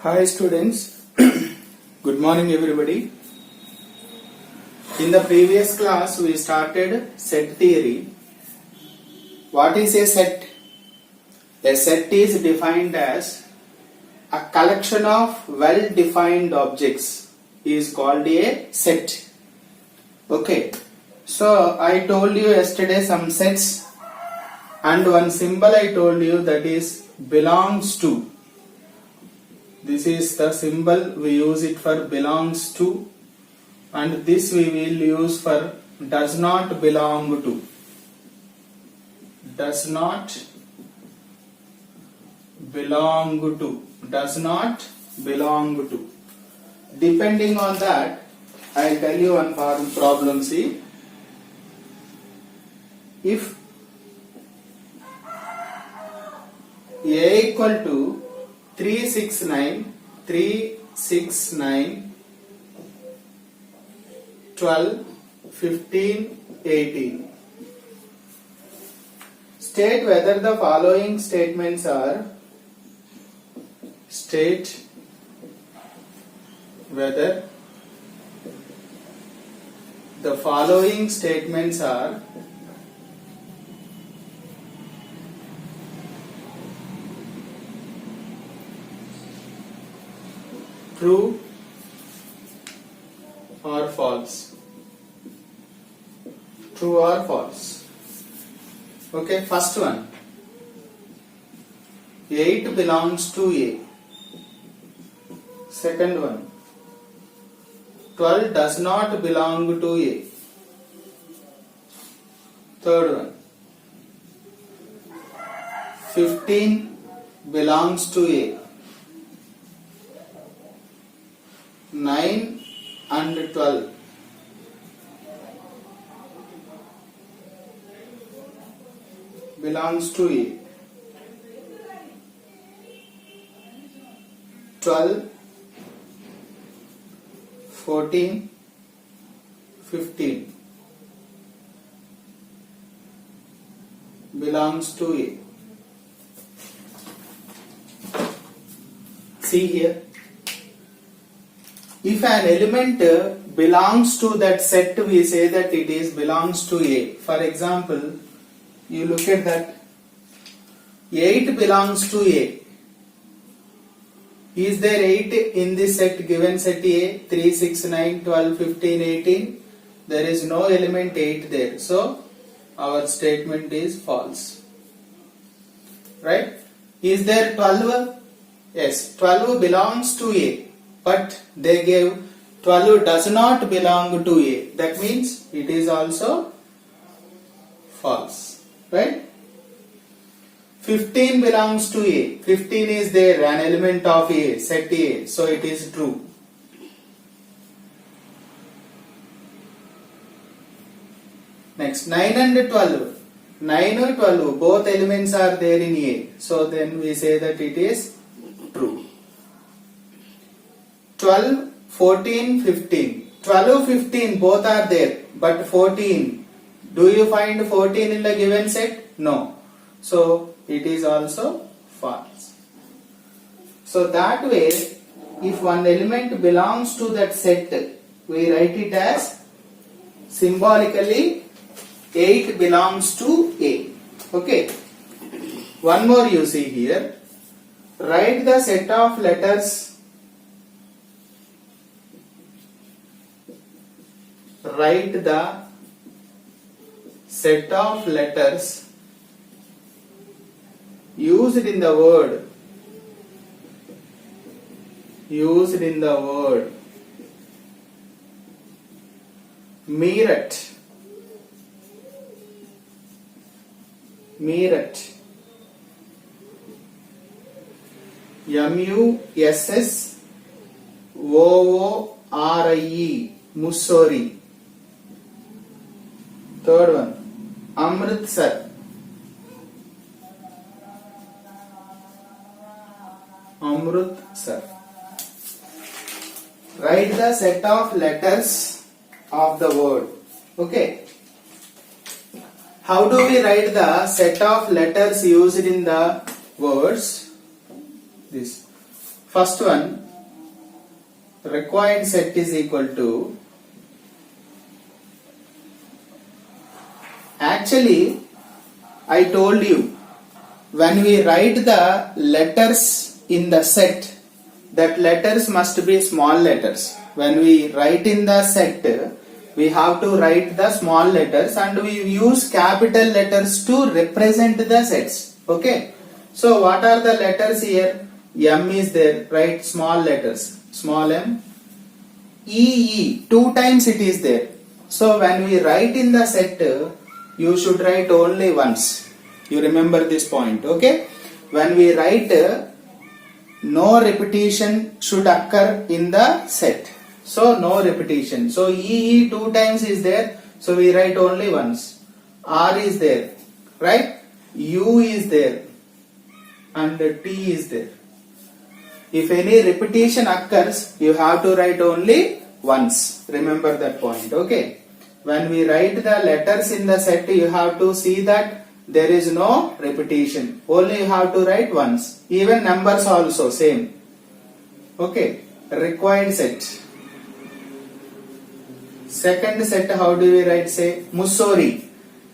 Hi students, good morning everybody. In the previous class we started set theory. What is a set? A set is defined as a collection of well-defined objects is called a set. Okay, so I told you yesterday some sets and one symbol I told you that is belongs to. This is the symbol, we use it for belongs to, and this we will use for does not belong to. Does not belong to. Does not belong to. Depending on that, I will tell you one problem. See, if A equal to 369, 12, 15, 18. State whether the following statements are true or false. True or false. Okay, first one. 8 belongs to A. Second one. 12 does not belong to A. Third one. 15 belongs to A. 9 and 12 belongs to A. 12, 14, 15 belongs to A. See here. If an element belongs to that set, we say that it is belongs to A. For example, you look at that. 8 belongs to A. Is there 8 in this set, given set A? 3, 6, 9, 12, 15, 18. There is no element 8 there. So, our statement is false. Right? Is there 12? Yes, 12 belongs to A. But they gave 12 does not belong to A. That means it is also false. Right? 15 belongs to A. 15 is there, an element of A, set A. So it is true. Next, 9 and 12. 9 and 12, both elements are there in A. So then we say that it is true. 12, 14, 15. 12, 15 both are there, but 14. Do you find 14 in the given set? No. So it is also false. So that way, if one element belongs to that set, we write it as symbolically 8 belongs to A. Okay. One more you see here. Write the set of letters. Write the set of letters used in the word Meerut. Mussorie. Mussoorie. Third one, Amritsar. Write the set of letters of the word. Okay. How do we write the set of letters used in the words? This. First one, required set is equal to, actually I told you, when we write the letters in the set, that letters must be small letters. When we write in the set, we have to write the small letters and we use capital letters to represent the sets. Okay. So what are the letters here? M is there, right? Small letters. Small m. E, E. 2 times it is there. So when we write in the set, you should write only once. You remember this point. Okay. When we write, no repetition should occur in the set. So no repetition. So E 2 times is there. So we write only once. R is there, right? U is there, and T is there. If any repetition occurs, you have to write only once. Remember that point. Okay. When we write the letters in the set, you have to see that there is no repetition. Only you have to write once. Even numbers also same. Okay. Required set. Second set, how do we write? Say Mussoorie.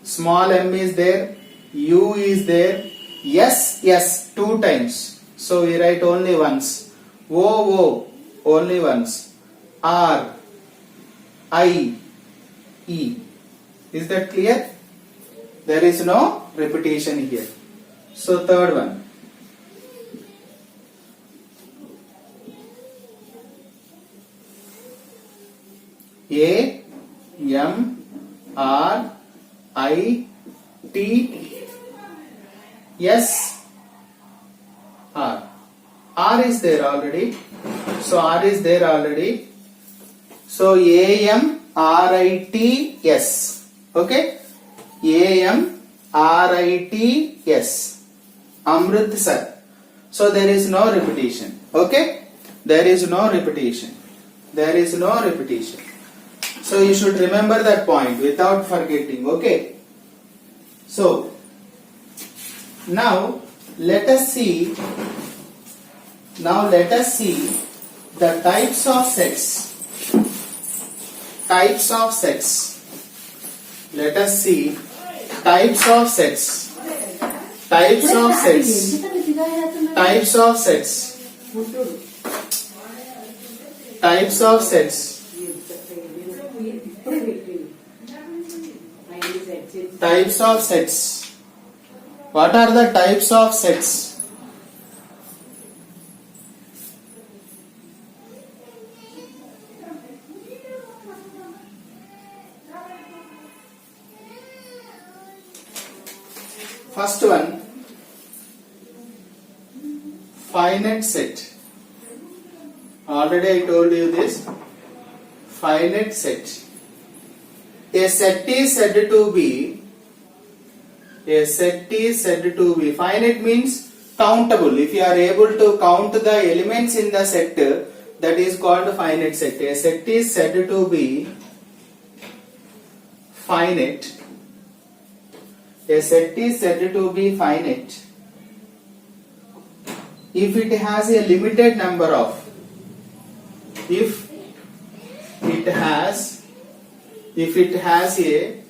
Small m is there, U is there, S 2 times. So we write only once. O only once. R, I, E. Is that clear? There is no repetition here. So third one. A, M, R, I, T, S, R. R is there already. So R is there already. So A, M, R, I, T, S. Okay. A, M, R, I, T, S. Amritsar. So there is no repetition. Okay. There is no repetition. There is no repetition. So you should remember that point without forgetting. Okay. So now let us see the types of sets. Types of sets. Let us see types of sets. Types of sets. Types of sets. Types of sets. Types of sets. What are the types of sets? First one, finite set. Already I told you this. Finite set. A set is said to be. Finite means countable. If you are able to count the elements in the set, that is called finite set. A set is said to be finite. A set is said to be finite if it has a limited number of. If it has a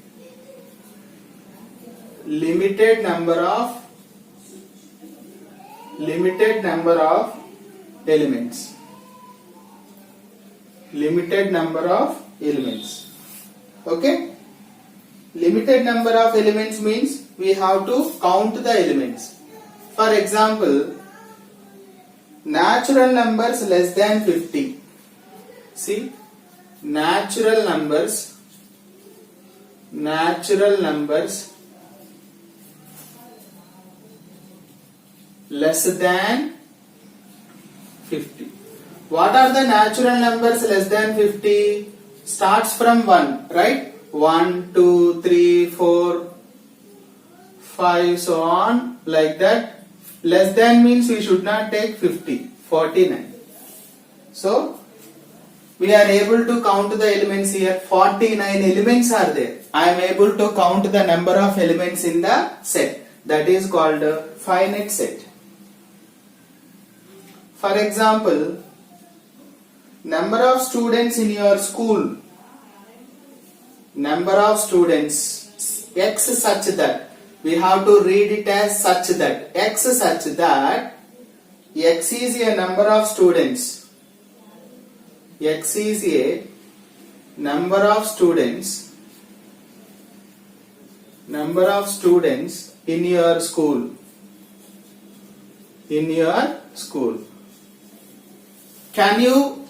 limited number of elements. Limited number of elements. Okay. Limited number of elements means we have to count the elements. For example, natural numbers less than 50. See, natural numbers less than 50. What are the natural numbers less than 50? Starts from 1, right? 1, 2, 3, 4, 5, so on, like that. Less than means we should not take 50, 49. So we are able to count the elements here. 49 elements are there. I am able to count the number of elements in the set. That is called a finite set. For example, number of students in your school. Number of students x such that we have to read it as such that x such that x is a number of students. X is a number of students. Number of students in your school. In your school. Can you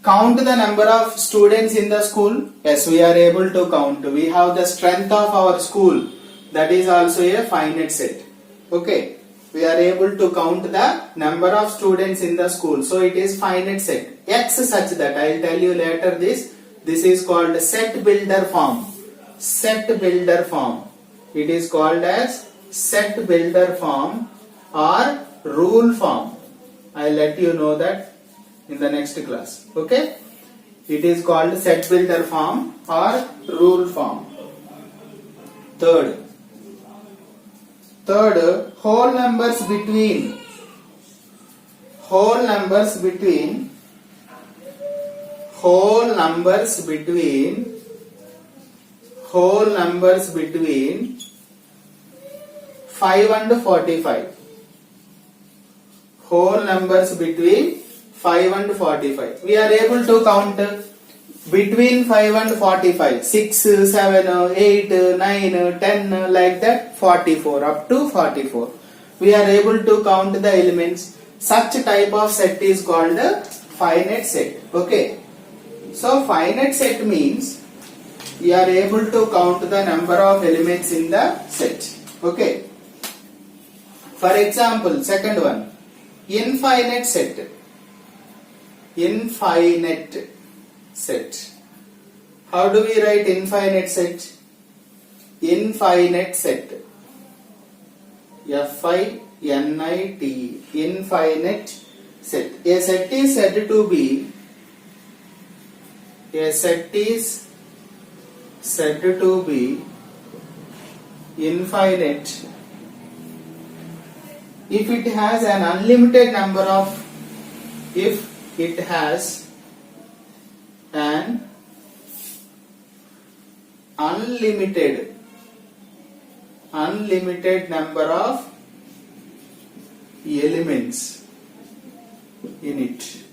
count the number of students in the school? Yes, we are able to count. We have the strength of our school. That is also a finite set. Okay. We are able to count the number of students in the school. So it is finite set. X such that, I will tell you later this. This is called set builder form. Set builder form. It is called as set builder form or rule form. I will let you know that in the next class. Okay. It is called set builder form or rule form. Third, whole numbers between 5 and 45. Whole numbers between 5 and 45. We are able to count between 5 and 45. 6, 7, 8, 9, 10 like that. 44 up to 44. We are able to count the elements. Such type of set is called a finite set. Okay. So finite set means we are able to count the number of elements in the set. Okay. For example, second one, infinite set. Infinite set. How do we write infinite set? Infinite set. F-I-N-I-T. Infinite set. A set is said to be infinite if it has an unlimited number of unlimited number of elements in it.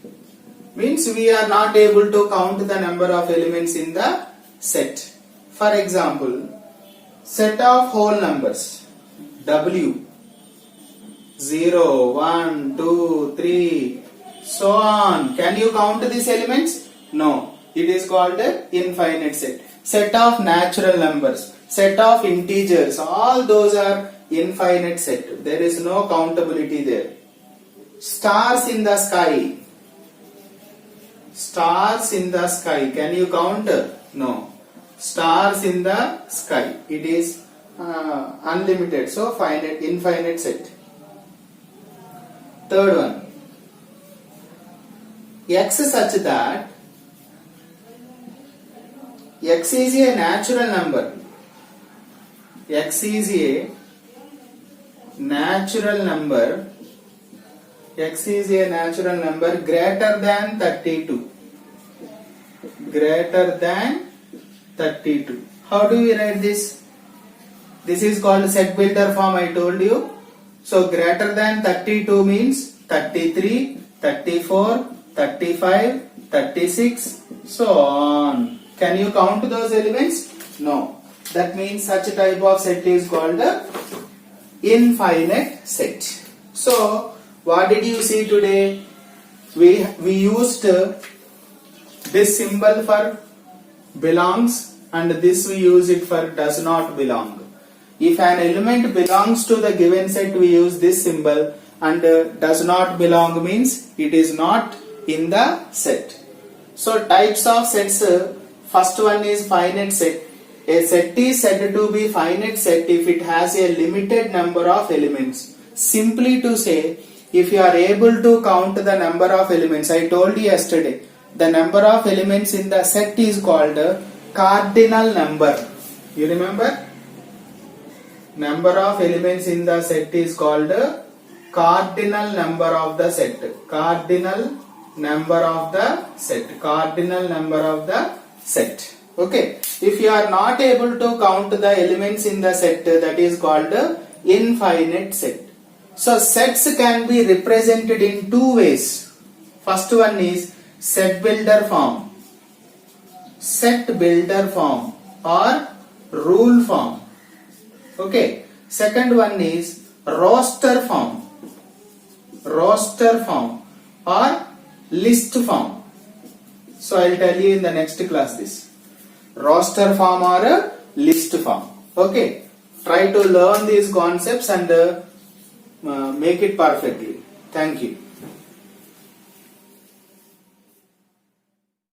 Means we are not able to count the number of elements in the set. For example, set of whole numbers W, 0, 1, 2, 3, so on. Can you count these elements? No. It is called an infinite set. Set of natural numbers, set of integers, all those are infinite set. There is no countability there. Stars in the sky. Stars in the sky. Can you count? No. Stars in the sky. It is unlimited. So finite, infinite set. Third one. X such that X is a natural number. X is a natural number. X is a natural number greater than 32. Greater than 32. How do we write this? This is called set builder form, I told you. So greater than 32 means 33, 34, 35, 36, so on. Can you count those elements? No. That means such a type of set is called the infinite set. So what did you see today? We used this symbol for belongs and this we use it for does not belong. If an element belongs to the given set, we use this symbol, and does not belong means it is not in the set. So types of sets, first one is finite set. A set is said to be finite set if it has a limited number of elements. Simply to say, if you are able to count the number of elements, I told you yesterday, the number of elements in the set is called cardinal number. You remember? Number of elements in the set is called cardinal number of the set. Cardinal number of the set. Cardinal number of the set. Okay. If you are not able to count the elements in the set, that is called infinite set. So sets can be represented in two ways. First one is set builder form. Set builder form or rule form. Okay. Second one is roster form. Roster form or list form. So I will tell you in the next class this. Roster form or a list form. Okay. Try to learn these concepts and make it perfectly. Thank you.